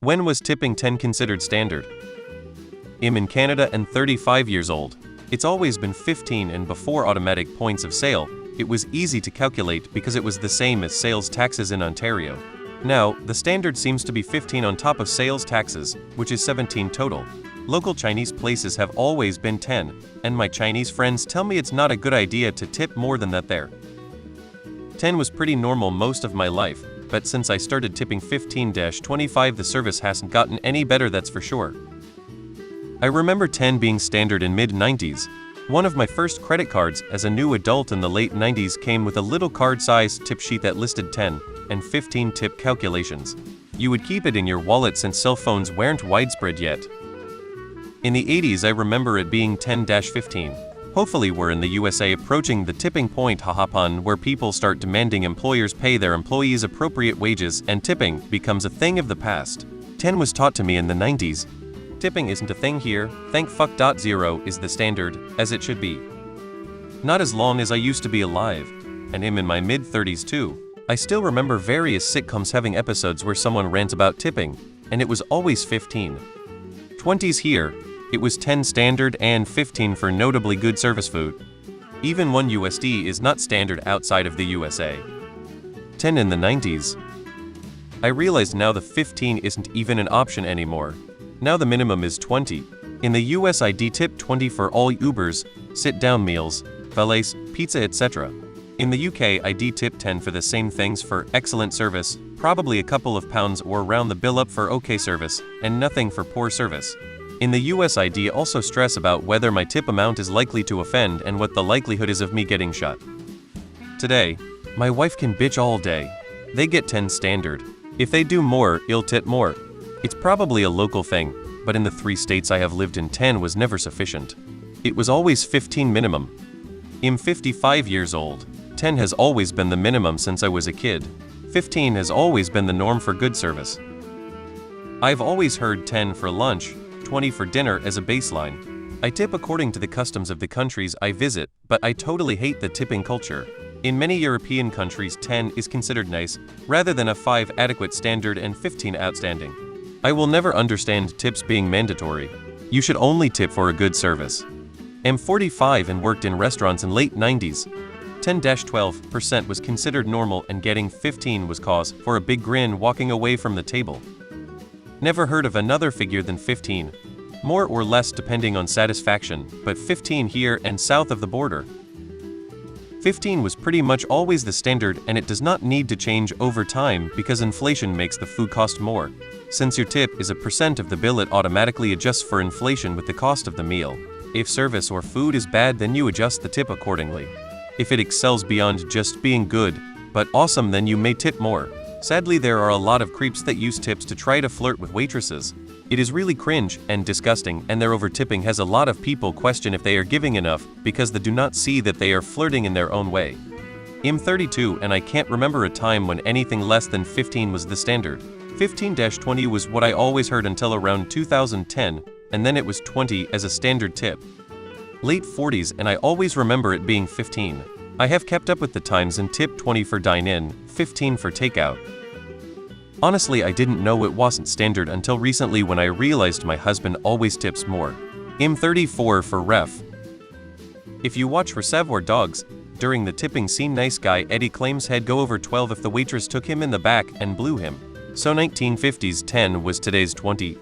When was tipping 10 considered standard? I'm in Canada and 35 years old. It's always been 15, and before automatic points of sale, it was easy to calculate because it was the same as sales taxes in Ontario. Now, the standard seems to be 15 on top of sales taxes, which is 17 total. Local Chinese places have always been 10, and my Chinese friends tell me it's not a good idea to tip more than that there. 10 was pretty normal most of my life, but since I started tipping 15-25 the service hasn't gotten any better, that's for sure. I remember 10 being standard in mid-90s. One of my first credit cards as a new adult in the late 90s came with a little card-sized tip sheet that listed 10 and 15 tip calculations. You would keep it in your wallet since cell phones weren't widespread yet. In the 80s I remember it being 10-15. Hopefully we're in the USA approaching the tipping point pun where people start demanding employers pay their employees appropriate wages and tipping becomes a thing of the past. 10 was taught to me in the 90s. Tipping isn't a thing here, thank fuck. 0 is the standard, as it should be. Not as long as I used to be alive, and I'm in my mid-30s too. I still remember various sitcoms having episodes where someone rants about tipping, and it was always 15. 20s here, it was 10 standard and 15 for notably good service food. Even $1 is not standard outside of the USA. 10 in the 90s. I realized now the 15 isn't even an option anymore. Now the minimum is 20. In the US I tip 20 for all Ubers, sit-down meals, valets, pizza, etc. In the UK I tip 10 for the same things for excellent service, probably a couple of pounds or round the bill up for okay service, and nothing for poor service. In the US I also stress about whether my tip amount is likely to offend and what the likelihood is of me getting shot. Today, my wife can bitch all day. They get 10 standard. If they do more, I'll tip more. It's probably a local thing, but in the 3 states I have lived in 10 was never sufficient. It was always 15 minimum. I'm 55 years old. 10 has always been the minimum since I was a kid. 15 has always been the norm for good service. I've always heard 10 for lunch, 20 for dinner as a baseline. I tip according to the customs of the countries I visit, but I totally hate the tipping culture. In many European countries 10 is considered nice, rather than a 5 adequate standard and 15 outstanding. I will never understand tips being mandatory. You should only tip for a good service. I'm 45 and worked in restaurants in late 90s. 10-12% was considered normal, and getting 15 was cause for a big grin walking away from the table. Never heard of another figure than 15. More or less depending on satisfaction, but 15 here and south of the border. 15 was pretty much always the standard, and it does not need to change over time because inflation makes the food cost more. Since your tip is a percent of the bill, it automatically adjusts for inflation with the cost of the meal. If service or food is bad, then you adjust the tip accordingly. If it excels beyond just being good, but awesome, then you may tip more. Sadly, there are a lot of creeps that use tips to try to flirt with waitresses. It is really cringe and disgusting, and their over-tipping has a lot of people question if they are giving enough because they do not see that they are flirting in their own way. I'm 32 and I can't remember a time when anything less than 15 was the standard. 15-20 was what I always heard until around 2010, and then it was 20 as a standard tip. Late 40s, and I always remember it being 15. I have kept up with the times and tipped 20 for dine-in, 15 for takeout. Honestly, I didn't know it wasn't standard until recently when I realized my husband always tips more. I'm 34 for ref. If you watch Reservoir Dogs, during the tipping scene nice guy Eddie claims he'd go over 12 if the waitress took him in the back and blew him. So 1950s 10 was today's 20.